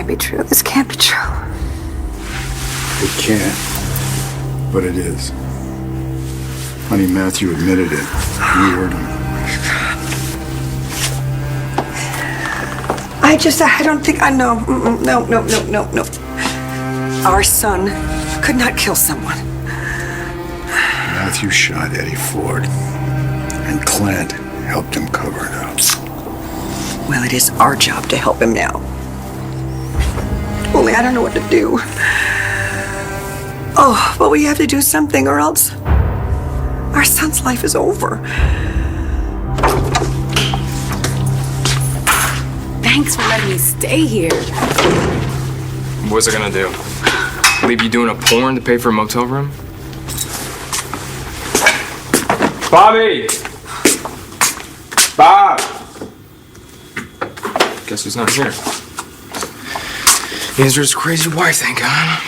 can't be true. This can't be true. It can't, but it is. Honey, Matthew admitted it. You heard him. I don't think, I know. No. Our son could not kill someone. Matthew shot Eddie Ford, and Clint helped him cover it up. Well, it is our job to help him now. Only I don't know what to do. Oh, but we have to do something or else our son's life is over. Thanks for letting me stay here. What's it gonna do? Leave you doing a porn to pay for a motel room? Bobby! Bob! Guess he's not here. He answered his crazy wife, thank God.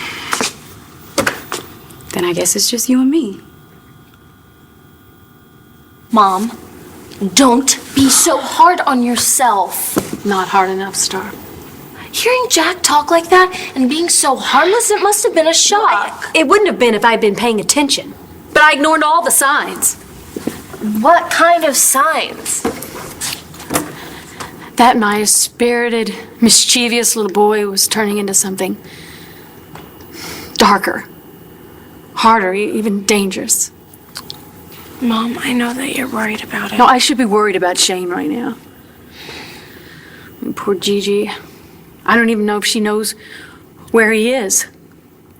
Then I guess it's just you and me. Mom, don't be so hard on yourself. Not hard enough, Star. Hearing Jack talk like that and being so harmless, it must have been a shock. It wouldn't have been if I'd been paying attention. But I ignored all the signs. What kind of signs? That my spirited, mischievous little boy was turning into something darker, harder, even dangerous. Mom, I know that you're worried about it. No, I should be worried about Shane right now. And poor Gigi. I don't even know if she knows where he is.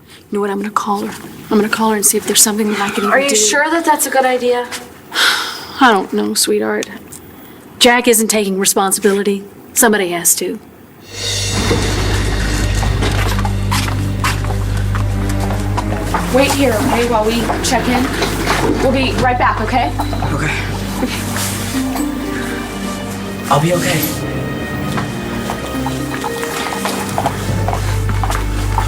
You know what? I'm gonna call her. I'm gonna call her and see if there's something that I can even do. Are you sure that that's a good idea? I don't know, sweetheart. Jack isn't taking responsibility. Somebody has to. Wait here, okay, while we check in. We'll be right back, okay? Okay. I'll be okay.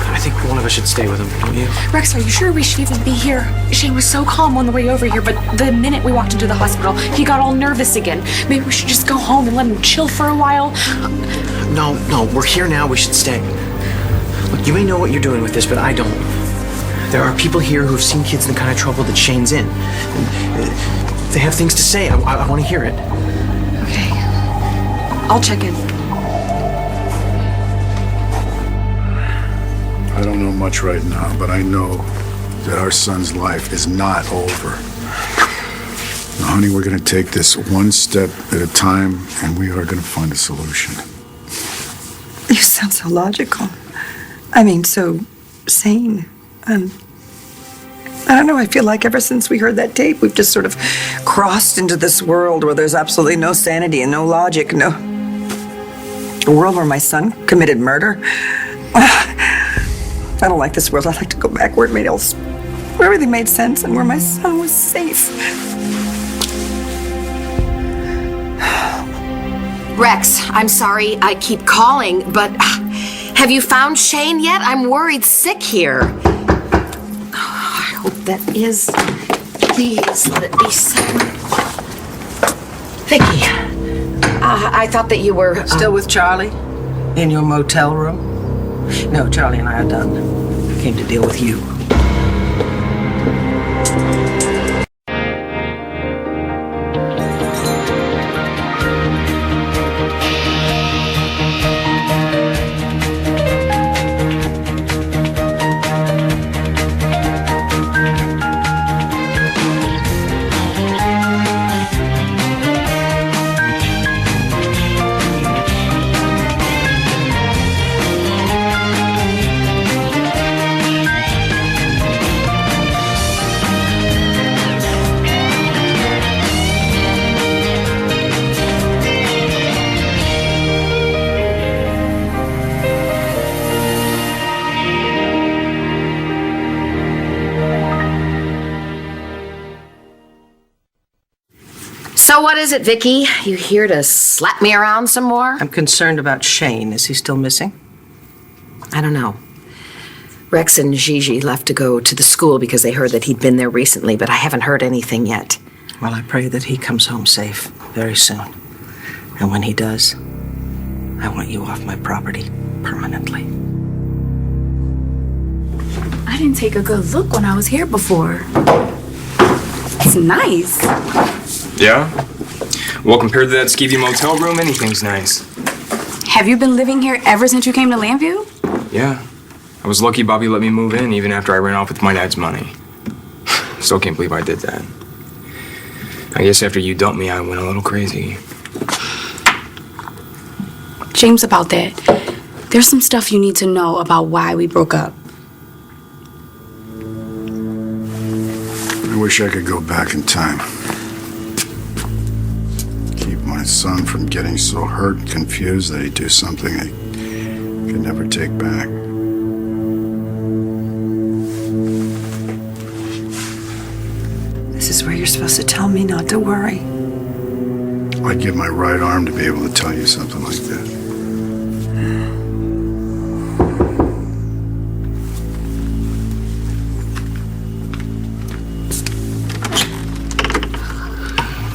I think one of us should stay with him, don't you? Rex, are you sure we should even be here? Shane was so calm on the way over here, but the minute we walked into the hospital, he got all nervous again. Maybe we should just go home and let him chill for a while. No, we're here now, we should stay. Look, you may know what you're doing with this, but I don't. There are people here who've seen kids in the kind of trouble that Shane's in. And, they have things to say. I want to hear it. Okay. I'll check in. I don't know much right now, but I know that our son's life is not over. Now, honey, we're going to take this one step at a time, and we are going to find a solution. You sound so logical. I mean, so sane. I don't know, I feel like ever since we heard that tape, we've just sort of crossed into this world where there's absolutely no sanity and no logic, a world where my son committed murder. I don't like this world. I'd like to go back where where everything made sense and where my son was safe. Rex, I'm sorry I keep calling, but have you found Shane yet? I'm worried sick here. I hope that is. Please let it be so. Vicky, I thought that you were still with Charlie in your motel room. No, Charlie and I are done. I came to deal with you. So what is it, Vicky? You here to slap me around some more? I'm concerned about Shane. Is he still missing? I don't know. Rex and Gigi left to go to the school because they heard that he'd been there recently, but I haven't heard anything yet. Well, I pray that he comes home safe very soon. And when he does, I want you off my property permanently. I didn't take a good look when I was here before. It's nice. Yeah? Well, compared to that skeevy motel room, anything's nice. Have you been living here ever since you came to Lambview? Yeah. I was lucky Bobby let me move in even after I ran off with my dad's money. Still can't believe I did that. I guess after you dumped me, I went a little crazy. James, about that, there's some stuff you need to know about why we broke up. I wish I could go back in time. Keep my son from getting so hurt and confused that he'd do something I could never take back. This is where you're supposed to tell me not to worry. I'd give my right arm to be able to tell you something like that.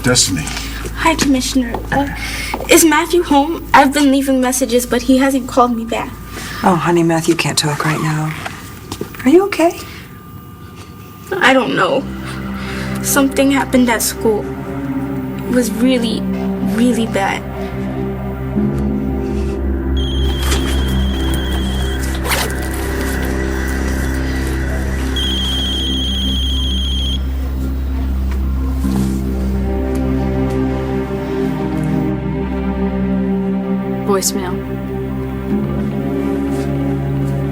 Destiny. Hi, Commissioner. Is Matthew home? I've been leaving messages, but he hasn't called me back. Oh, honey, Matthew can't talk right now. Are you okay? I don't know. Something happened at school. It was really, really bad. Voicemail.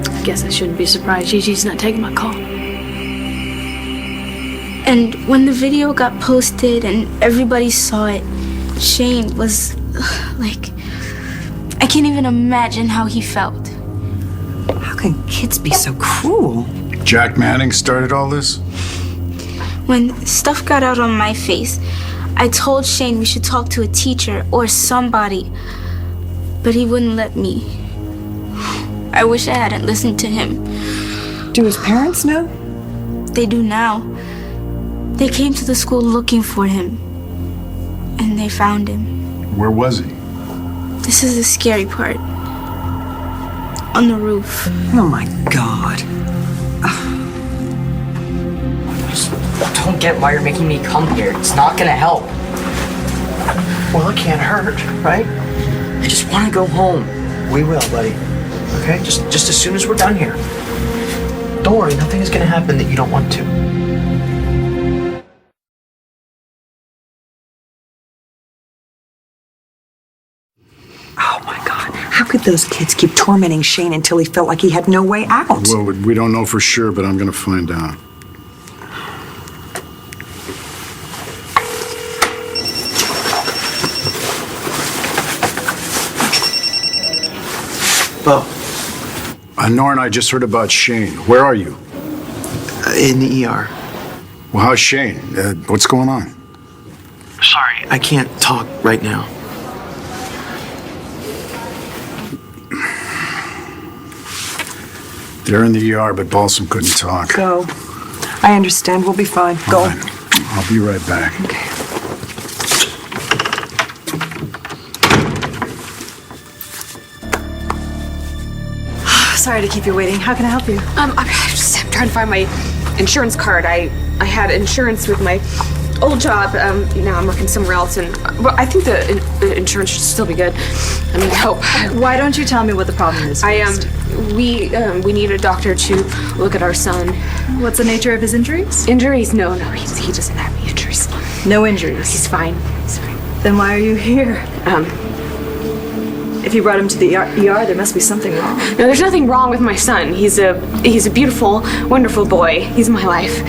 I guess I shouldn't be surprised Gigi's not taking my call. And when the video got posted and everybody saw it, Shane was like, I can't even imagine how he felt. How can kids be so cruel? Jack Manning started all this? When stuff got out on my face, I told Shane we should talk to a teacher or somebody, but he wouldn't let me. I wish I hadn't listened to him. Do his parents know? They do now. They came to the school looking for him, and they found him. Where was he? This is the scary part. On the roof. Oh my God. I don't get why you're making me come here. It's not gonna help. Well, it can't hurt, right? I just want to go home. We will, buddy. Okay? Just as soon as we're done here. Don't worry, nothing is gonna happen that you don't want to. Oh my God. How could those kids keep tormenting Shane until he felt like he had no way out? Well, we don't know for sure, but I'm going to find out. Bo, Nora and I just heard about Shane. Where are you? in the ER. Well, how's Shane? What's going on? Sorry, I can't talk right now. They're in the ER, but Balsam couldn't talk. Go. I understand. We'll be fine. Go. All right. I'll be right back. Okay. Sorry to keep you waiting. How can I help you? I'm trying to find my insurance card. I had insurance with my old job. Now I'm working somewhere else, and well, I think the insurance should still be good. I mean, I hope. Why don't you tell me what the problem is first? We need a doctor to look at our son. What's the nature of his injuries? Injuries? No, he doesn't have any injuries. No injuries. He's fine. He's fine. Then why are you here? If you brought him to the ER, there must be something wrong. No, there's nothing wrong with my son. He's a beautiful, wonderful boy. He's my life.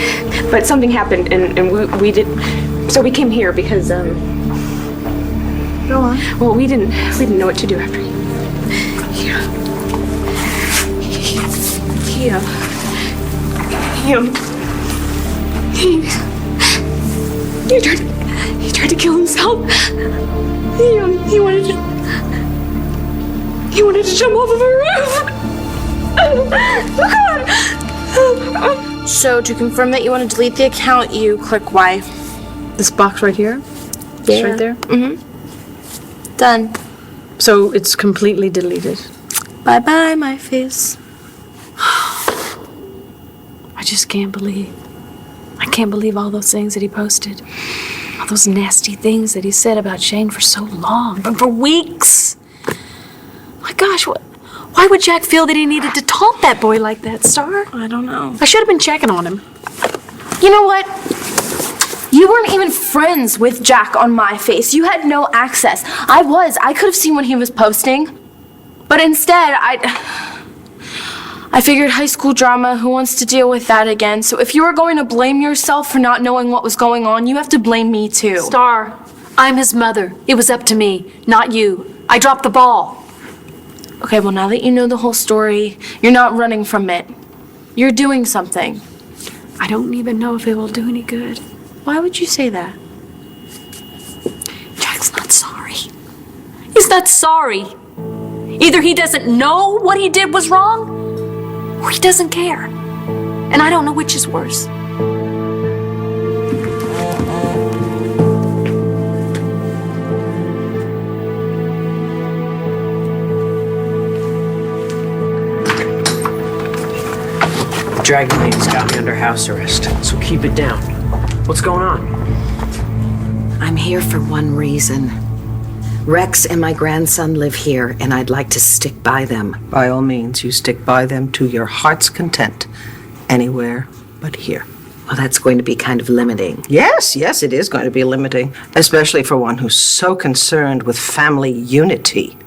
But something happened, and we did. So we came here because Go on. well, we didn't know what to do after he tried to kill himself. He wanted to jump off of a roof. So to confirm that you want to delete the account, you click Y. This box right here? It's right there? Mm-hmm. Done. So it's completely deleted. Bye-bye, my face. I just can't believe. I can't believe all those things that he posted. All those nasty things that he said about Shane for so long, but for weeks. My gosh, why would Jack feel that he needed to taunt that boy like that, Star? I don't know. I should have been checking on him. You know what? You weren't even friends with Jack on my face. You had no access. I was. I could have seen what he was posting. But instead, I figured high school drama, who wants to deal with that again? So if you were going to blame yourself for not knowing what was going on, you have to blame me too. Star, I'm his mother. It was up to me, not you. I dropped the ball. Okay, well, now that you know the whole story, you're not running from it. You're doing something. I don't even know if it will do any good. Why would you say that? Jack's not sorry. He's not sorry. Either he doesn't know what he did was wrong, or he doesn't care. And I don't know which is worse. The Dragon Lady's got me under house arrest, so keep it down. What's going on? I'm here for one reason. Rex and my grandson live here, and I'd like to stick by them. By all means, you stick by them to your heart's content. Anywhere but here. Well, that's going to be kind of limiting. Yes, it is going to be limiting, especially for one who's so concerned with family unity.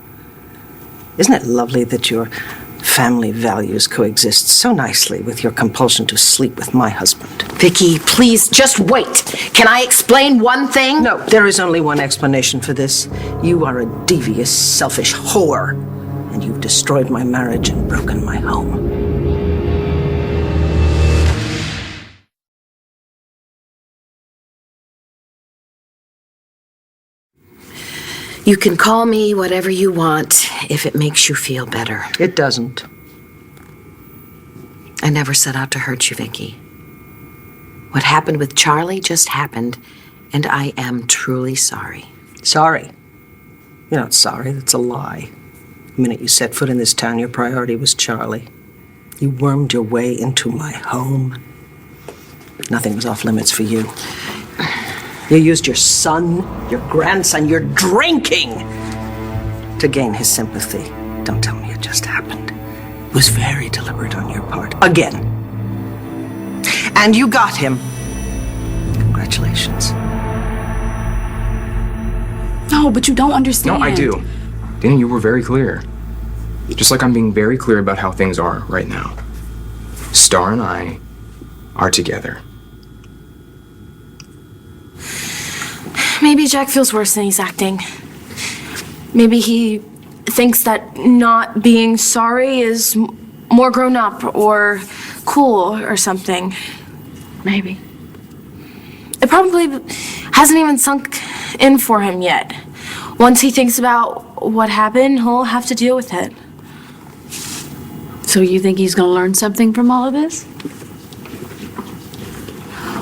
Isn't it lovely that your family values coexist so nicely with your compulsion to sleep with my husband? Vicky, please, just wait. Can I explain one thing? No, there is only one explanation for this. You are a devious, selfish whore, and you've destroyed my marriage and broken my home. You can call me whatever you want if it makes you feel better. It doesn't. I never set out to hurt you, Vicky. What happened with Charlie just happened, and I am truly sorry. Sorry? You're not sorry. That's a lie. The minute you set foot in this town, your priority was Charlie. You wormed your way into my home. Nothing was off limits for you. You used your son, your grandson, your drinking to gain his sympathy. Don't tell me it just happened. It was very deliberate on your part. Again. And you got him. Congratulations. No, but you don't understand. No, I do. Dana, you were very clear. Just like I'm being very clear about how things are right now. Star and I are together. Maybe Jack feels worse than he's acting. Maybe he thinks that not being sorry is more grown up or cool or something. Maybe. It probably hasn't even sunk in for him yet. Once he thinks about what happened, he'll have to deal with it. So you think he's gonna learn something from all of this?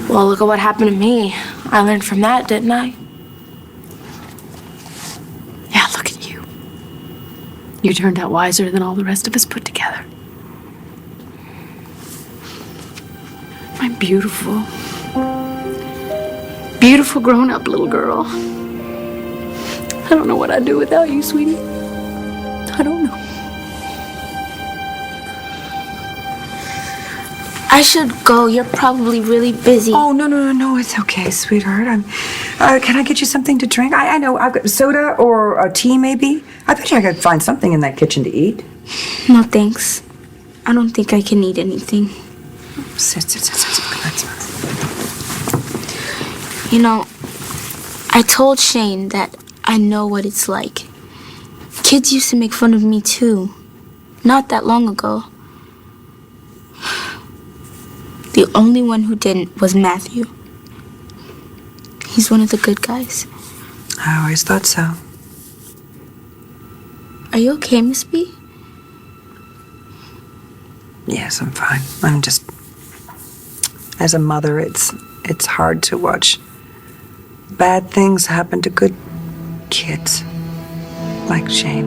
Well, look at what happened to me. I learned from that, didn't I? Yeah, look at you. You turned out wiser than all the rest of us put together. My beautiful, beautiful grown-up little girl. I don't know what I'd do without you, sweetie. I don't know. I should go. You're probably really busy. Oh, no, it's okay, sweetheart. Can I get you something to drink? I know, I've got soda or a tea, maybe. I bet you I could find something in that kitchen to eat. No, thanks. I don't think I can eat anything. Sit. That's You know, I told Shane that I know what it's like. Kids used to make fun of me too. Not that long ago. The only one who didn't was Matthew. He's one of the good guys. I always thought so. Are you okay, Miss B? Yes, I'm fine. I'm just... As a mother, it's hard to watch bad things happen to good kids. like Shane.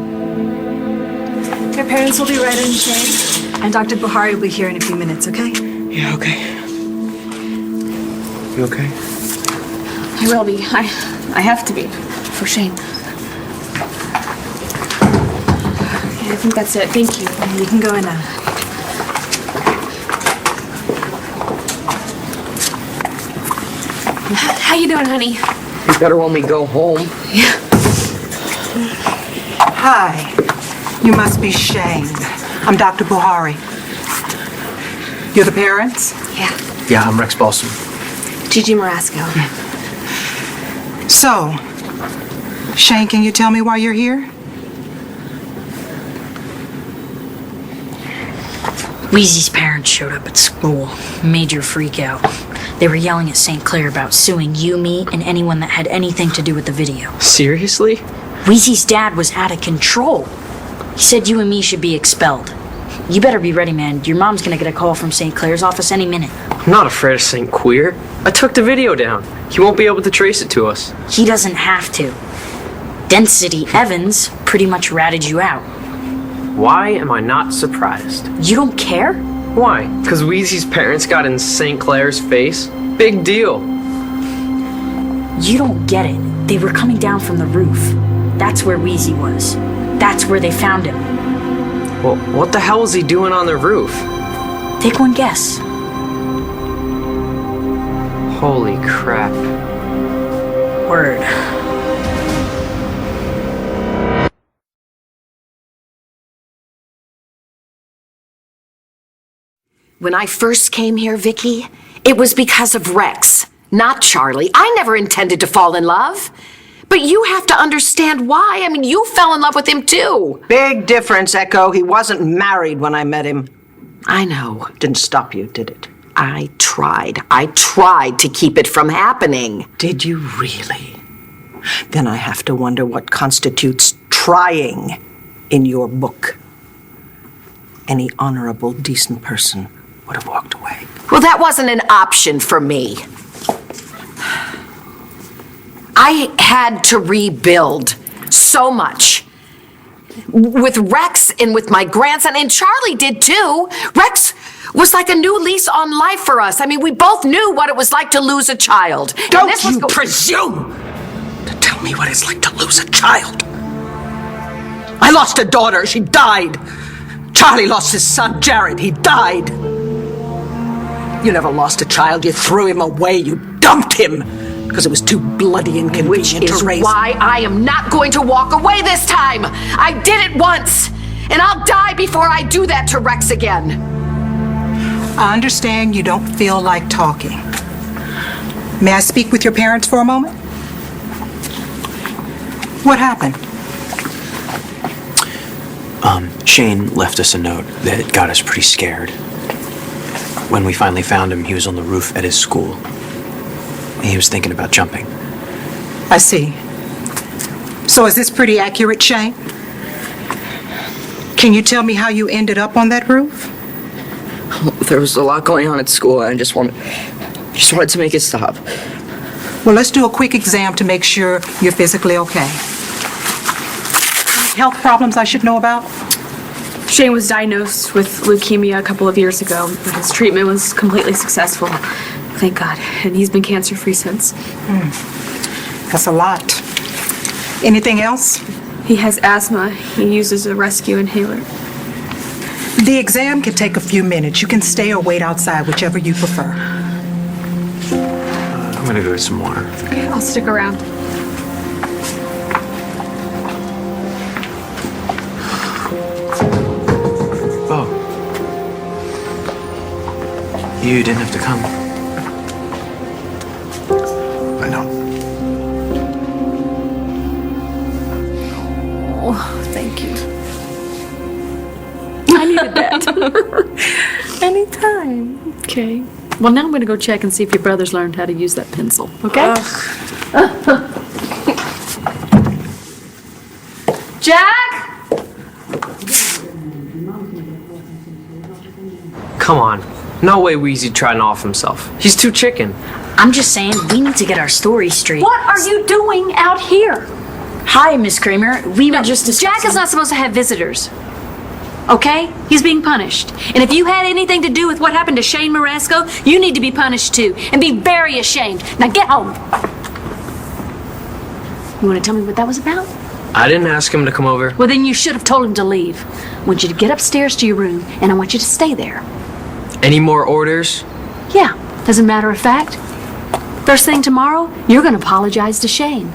Your parents will be right in, Shane. And Dr. Buhari will be here in a few minutes, okay? Yeah, okay. You okay? I will be. I have to be. For Shane. Okay, I think that's it. Thank you. You can go in now. How you doing, honey? You better when we go home. Hi. You must be Shane. I'm Dr. Buhari. You're the parents? Yeah. Yeah, I'm Rex Balsam. Gigi Marasco. So, Shane, can you tell me why you're here? Wheezy's parents showed up at school. Major freak out. They were yelling at St. Clair about suing you, me, and anyone that had anything to do with the video. Seriously? Wheezy's dad was out of control. He said you and me should be expelled. You better be ready, man. Your mom's gonna get a call from St. Clair's office any minute. I'm not afraid of St. Queer. I took the video down. He won't be able to trace it to us. He doesn't have to. Density Evans pretty much ratted you out. Why am I not surprised? You don't care? Why? Because Wheezy's parents got in St. Clair's face? Big deal. You don't get it. They were coming down from the roof. That's where Wheezy was. That's where they found him. Well, what the hell was he doing on the roof? Take one guess. Holy crap. Word. When I first came here, Vicky, it was because of Rex, not Charlie. I never intended to fall in love. But you have to understand why. I mean, you fell in love with him too. Big difference, Echo. He wasn't married when I met him. I know. Didn't stop you, did it? I tried. I tried to keep it from happening. Did you really? Then I have to wonder what constitutes trying in your book. Any honorable, decent person would have walked away. Well, that wasn't an option for me. I had to rebuild so much. With Rex and with my grandson, and Charlie did too. Rex was like a new lease on life for us. I mean, we both knew what it was like to lose a child. Don't you presume to tell me what it's like to lose a child. I lost a daughter. She died. Charlie lost his son, Jared. He died. You never lost a child. You threw him away. You dumped him because it was too bloody inconvenient to raise. Why I am not going to walk away this time. I did it once, and I'll die before I do that to Rex again. I understand you don't feel like talking. May I speak with your parents for a moment? What happened? Shane left us a note that got us pretty scared. When we finally found him, he was on the roof at his school. He was thinking about jumping. I see. So is this pretty accurate, Shane? Can you tell me how you ended up on that roof? There was a lot going on at school. I just wanted to make it stop. Well, let's do a quick exam to make sure you're physically okay. Health problems I should know about? Shane was diagnosed with leukemia a couple of years ago, but his treatment was completely successful. Thank God. And he's been cancer-free since. That's a lot. Anything else? He has asthma. He uses a rescue inhaler. The exam can take a few minutes. You can stay or wait outside, whichever you prefer. I'm gonna go get some water. Okay, I'll stick around. Oh. You didn't have to come. I know. Oh, thank you. I needed that. Anytime. Okay. Well, now I'm going to go check and see if your brother's learned how to use that pencil. Okay? Jack! Come on. No way Wheezy tried to off himself. He's too chicken. I'm just saying, we need to get our story straight. What are you doing out here? Hi, Miss Kramer. We were just discussing... Jack is not supposed to have visitors. Okay? He's being punished. And if you had anything to do with what happened to Shane Marasco, you need to be punished too. And be very ashamed. Now get home. You want to tell me what that was about? I didn't ask him to come over. Well, then you should have told him to leave. I want you to get upstairs to your room, and I want you to stay there. Any more orders? Yeah, as a matter of fact, first thing tomorrow, you're going to apologize to Shane.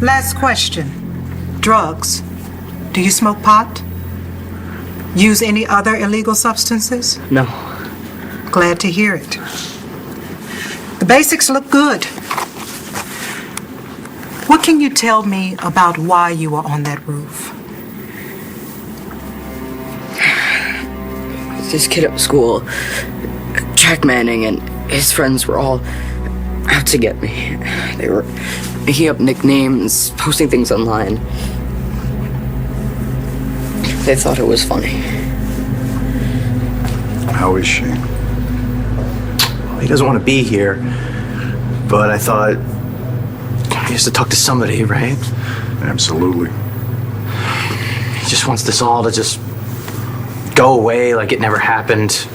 Last question. Drugs. Do you smoke pot? Use any other illegal substances? No. Glad to hear it. The basics look good. What can you tell me about why you were on that roof? This kid at school, Jack Manning, and his friends were all out to get me. They were making up nicknames, posting things online. They thought it was funny. How is Shane? He doesn't want to be here, but I thought he has to talk to somebody, right? Absolutely. He just wants this all to just go away like it never happened.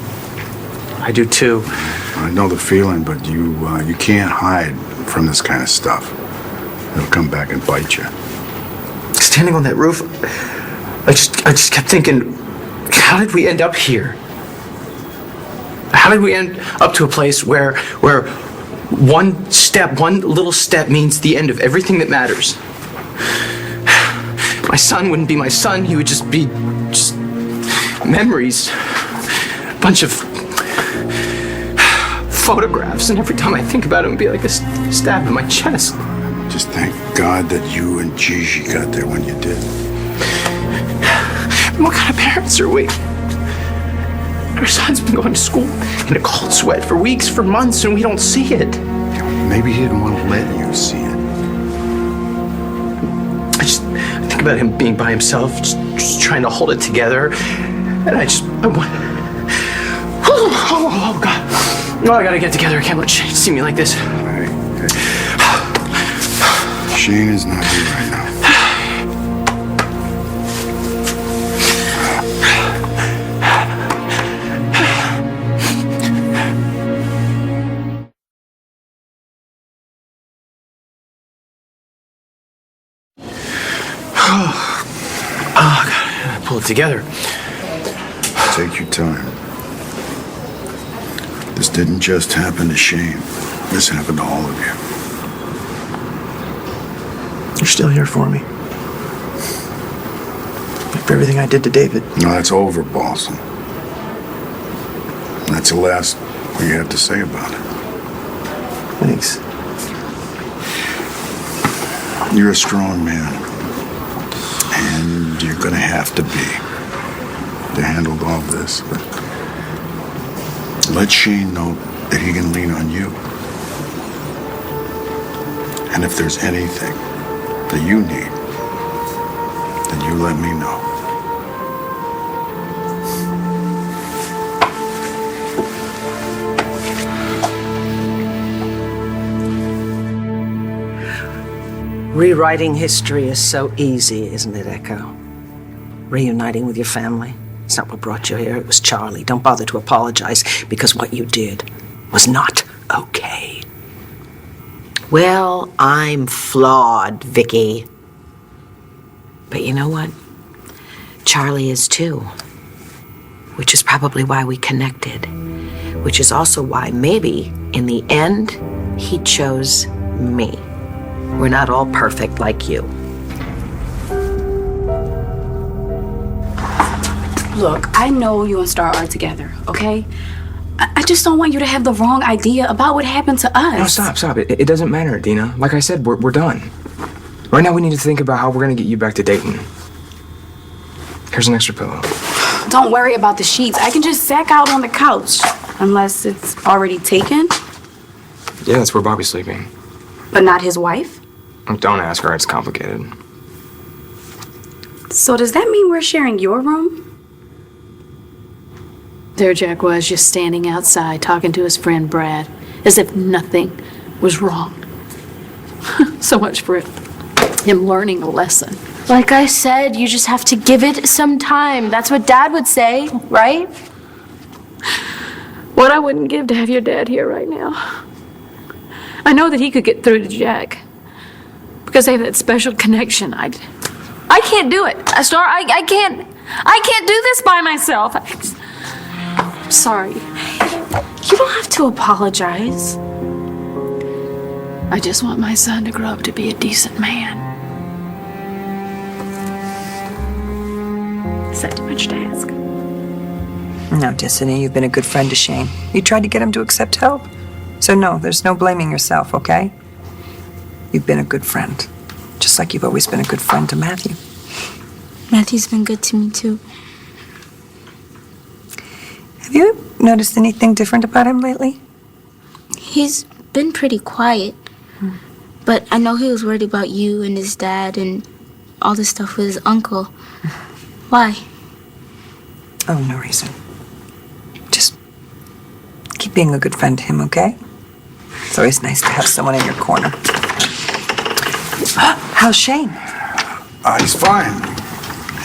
I do too. I know the feeling, but you can't hide from this kind of stuff. It'll come back and bite you. Standing on that roof, I just kept thinking, how did we end up here? How did we end up to a place where one little step means the end of everything that matters? My son wouldn't be my son. He would just be memories. A bunch of photographs. And every time I think about it, it would be like a stab in my chest. Just thank God that you and Gigi got there when you did. What kind of parents are we? Our son's been going to school in a cold sweat for weeks, for months, and we don't see it. Maybe he didn't want to let you see it. I think about him being by himself, just trying to hold it together. And I want... Oh, God. No, I gotta get together. I can't let Shane see me like this. Hey. Shane is not here right now. Oh, God, I gotta pull it together. Take your time. This didn't just happen to Shane. This happened to all of you. You're still here for me. Like for everything I did to David. No, that's over, Boston. That's the last you have to say about it. Thanks. You're a strong man. And you're gonna have to be to handle all this. But let Shane know that he can lean on you. And if there's anything that you need, then you let me know. Rewriting history is so easy, isn't it, Echo? Reuniting with your family. It's not what brought you here. It was Charlie. Don't bother to apologize because what you did was not okay. Well, I'm flawed, Vicky. But you know what? Charlie is too. Which is probably why we connected. Which is also why maybe, in the end, he chose me. We're not all perfect like you. Look, I know you and Star are together, okay? I just don't want you to have the wrong idea about what happened to us. No, stop. It doesn't matter, Dina. Like I said, we're done. Right now we need to think about how we're gonna get you back to Dayton. Here's an extra pillow. Don't worry about the sheets. I can just sack out on the couch. Unless it's already taken. Yeah, that's where Bobby's sleeping. But not his wife? Don't ask her, it's complicated. So does that mean we're sharing your room? There Jack was, just standing outside talking to his friend Brad, as if nothing was wrong. So much for him learning a lesson. Like I said, you just have to give it some time. That's what Dad would say, right? What I wouldn't give to have your dad here right now. I know that he could get through to Jack. Because they have that special connection. I can't do it. Star, I can't do this by myself. I'm sorry. You don't have to apologize. I just want my son to grow up to be a decent man. Is that too much to ask? No, Destiny, you've been a good friend to Shane. You tried to get him to accept help. So no, there's no blaming yourself, okay? You've been a good friend. Just like you've always been a good friend to Matthew. Matthew's been good to me, too. Have you noticed anything different about him lately? He's been pretty quiet. But I know he was worried about you and his dad and all this stuff with his uncle. Why? Oh, no reason. Just keep being a good friend to him, okay? It's always nice to have someone in your corner. How's Shane? He's fine.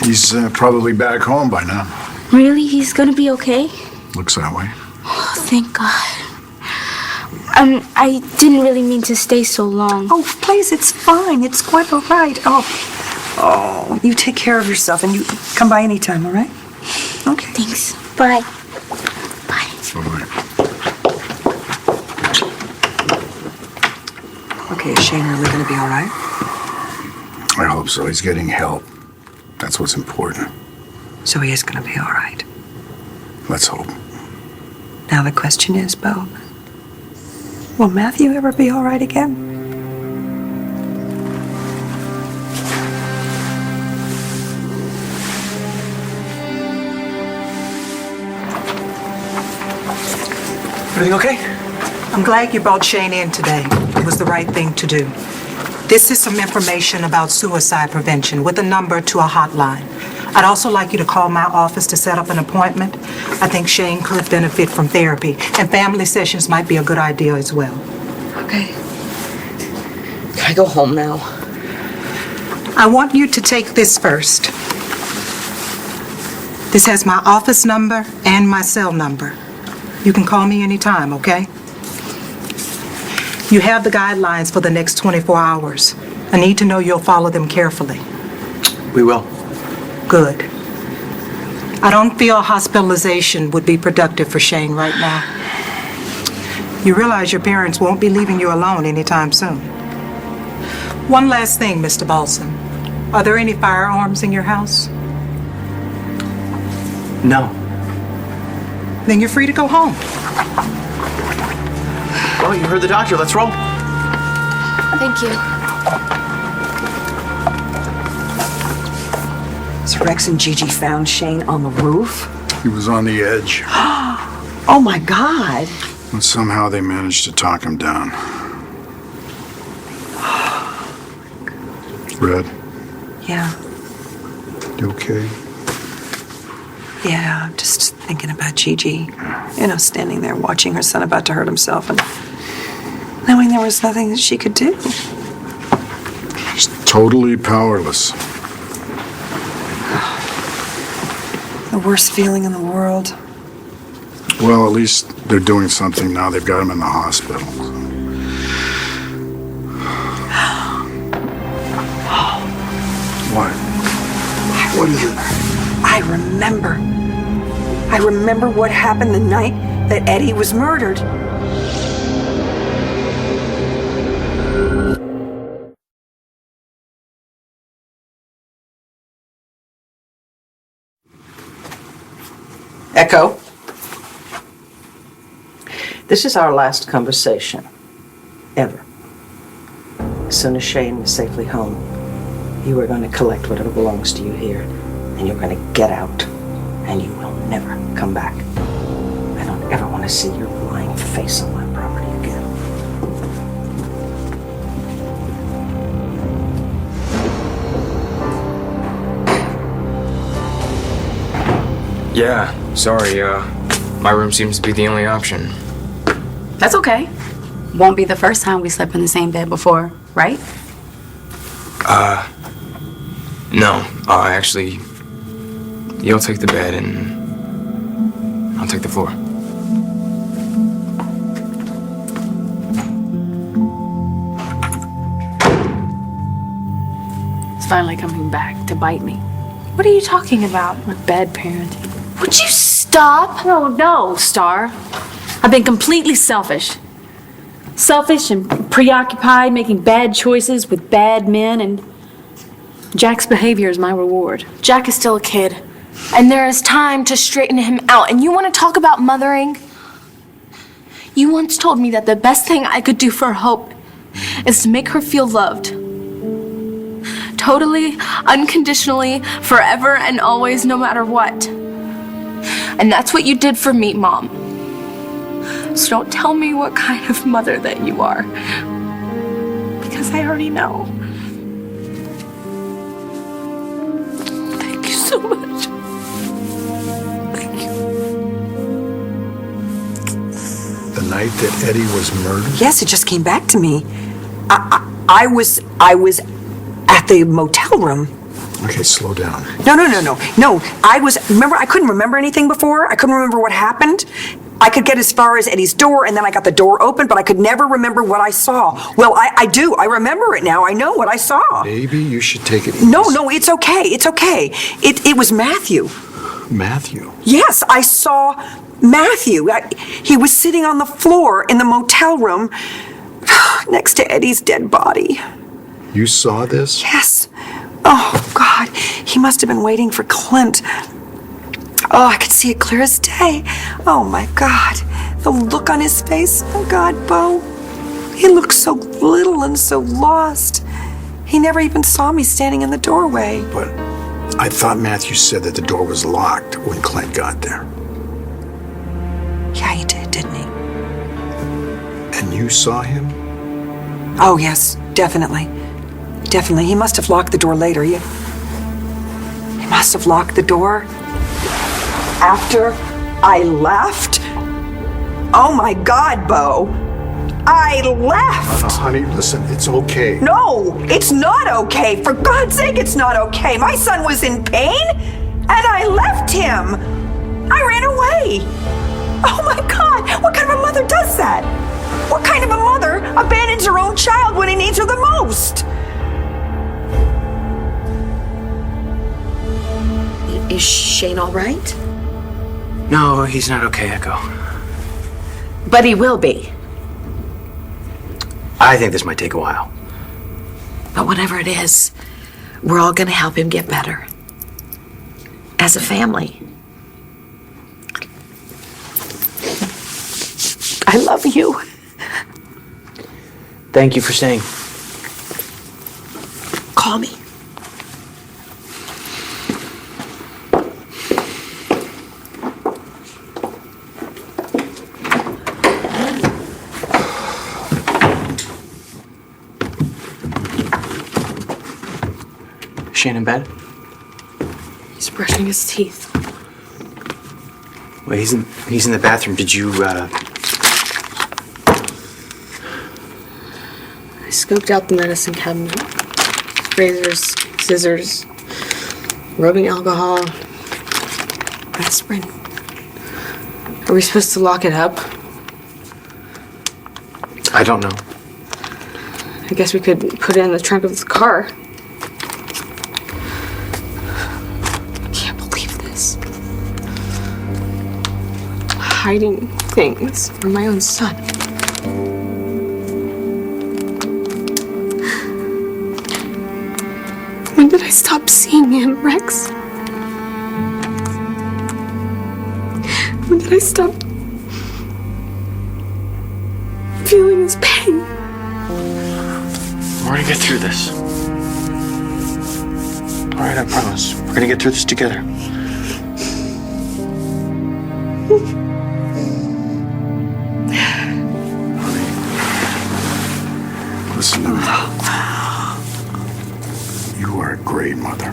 He's probably back home by now. Really? He's gonna be okay? Looks that way. Oh, thank God. I didn't really mean to stay so long. Oh, please, it's fine. It's quite all right. Oh, you take care of yourself and you come by anytime, all right? Okay. Thanks. Bye. Bye. Okay, is Shane really going to be all right? I hope so. He's getting help. That's what's important. So he is going to be all right. Let's hope. Now the question is, Bo, will Matthew ever be all right again? Everything okay? I'm glad you brought Shane in today. It was the right thing to do. This is some information about suicide prevention with a number to a hotline. I'd also like you to call my office to set up an appointment. I think Shane could benefit from therapy, and family sessions might be a good idea as well. Okay. Can I go home now? I want you to take this first. This has my office number and my cell number. You can call me anytime, okay? You have the guidelines for the next 24 hours. I need to know you'll follow them carefully. We will. Good. I don't feel hospitalization would be productive for Shane right now. You realize your parents won't be leaving you alone anytime soon. One last thing, Mr. Balsam. Are there any firearms in your house? No. Then you're free to go home. Well, you heard the doctor. Let's roll. Thank you. So Rex and Gigi found Shane on the roof? He was on the edge. Oh my God. And somehow they managed to talk him down. Red, Yeah. you okay? Yeah, I'm just thinking about Gigi. You know, standing there watching her son about to hurt himself and knowing there was nothing that she could do. She's totally powerless. The worst feeling in the world. Well, at least they're doing something now. They've got him in the hospital. What? What is it? I remember what happened the night that Eddie was murdered. Echo. This is our last conversation. Ever. As soon as Shane is safely home, you are going to collect whatever belongs to you here, and you're going to get out, and you will never come back. I don't ever want to see your lying face on my property again. Yeah, sorry, my room seems to be the only option. That's okay. Won't be the first time we slept in the same bed before, right? No, actually, you'll take the bed and I'll take the floor. It's finally coming back to bite me. What are you talking about? My bad parenting. Would you stop? No, Star. I've been completely selfish. Selfish and preoccupied, making bad choices with bad men, and Jack's behavior is my reward. Jack is still a kid, and there is time to straighten him out. And you want to talk about mothering? You once told me that the best thing I could do for Hope is to make her feel loved. Totally, unconditionally, forever and always, no matter what. And that's what you did for me, Mom. So don't tell me what kind of mother that you are, because I already know. Thank you so much. Thank you. The night that Eddie was murdered? Yes, it just came back to me. I was at the motel room. Okay, slow down. No. Remember, I couldn't remember anything before. I couldn't remember what happened. I could get as far as Eddie's door, and then I got the door open, but I could never remember what I saw. Well, I do. I remember it now. I know what I saw. Maybe you should take it easy. No, it's okay. It's okay. It was Matthew. Matthew? Yes, I saw Matthew. He was sitting on the floor in the motel room next to Eddie's dead body. You saw this? Yes. Oh, God. He must have been waiting for Clint. Oh, I could see it clear as day. Oh, my God. The look on his face. Oh, God, Bo. He looked so little and so lost. He never even saw me standing in the doorway. But I thought Matthew said that the door was locked when Clint got there. Yeah, he did, didn't he? And you saw him? Oh, yes, definitely. Definitely. He must have locked the door later. He must have locked the door after I left. Oh, my God, Bo. I left. Honey, listen, it's okay. No, it's not okay. For God's sake, it's not okay. My son was in pain, and I left him. I ran away. Oh, my God. What kind of a mother does that? What kind of a mother abandons her own child when he needs her the most? Is Shane all right? No, he's not okay, Echo. But he will be. I think this might take a while. But whatever it is, we're all gonna help him get better. As a family. I love you. Thank you for staying. Call me. Shane in bed? He's brushing his teeth. Well, he's in the bathroom. Did you, I scoped out the medicine cabinet. Razors, scissors, rubbing alcohol, aspirin. Are we supposed to lock it up? I don't know. I guess we could put it in the trunk of the car. I can't believe this. Hiding things from my own son. When did I stop seeing him, Rex? When did I stop feeling his pain? We're gonna get through this. All right, I promise. We're gonna get through this together. Listen to me. You are a great mother.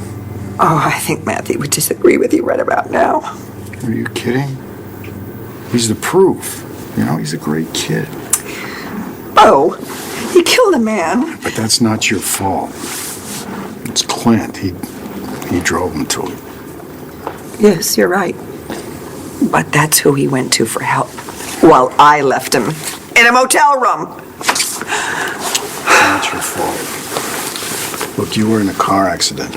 Oh, I think Matthew would disagree with you right about now. Are you kidding? He's the proof. You know, he's a great kid. Oh, he killed a man. But that's not your fault. It's Clint. He drove him to it. Yes, you're right. But that's who he went to for help, while I left him in a motel room. It's not your fault. Look, you were in a car accident.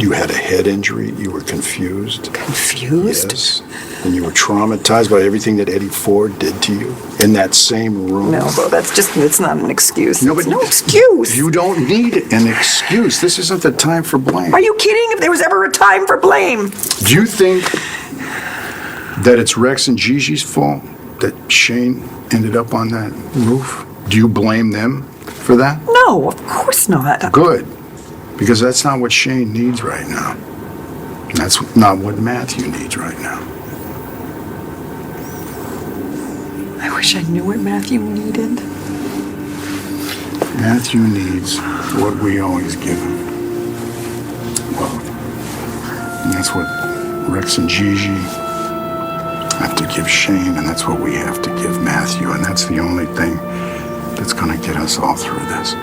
You had a head injury. You were confused. Confused? Yes. And you were traumatized by everything that Eddie Ford did to you in that same room. No, Bo, it's not an excuse. No, but no excuse. You don't need an excuse. This isn't the time for blame. Are you kidding? If there was ever a time for blame. Do you think that it's Rex and Gigi's fault that Shane ended up on that roof? Do you blame them for that? No, of course not. Good. Because that's not what Shane needs right now. And that's not what Matthew needs right now. I wish I knew what Matthew needed. Matthew needs what we always give him. Love. And that's what Rex and Gigi have to give Shane, and that's what we have to give Matthew, and that's the only thing that's gonna get us all through this.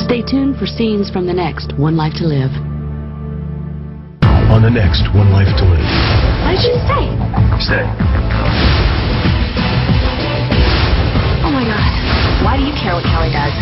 Stay tuned for scenes from the next One Life to Live. On the next One Life to Live. Why did you stay? Stay. Oh my God. Why do you care what Kelly does?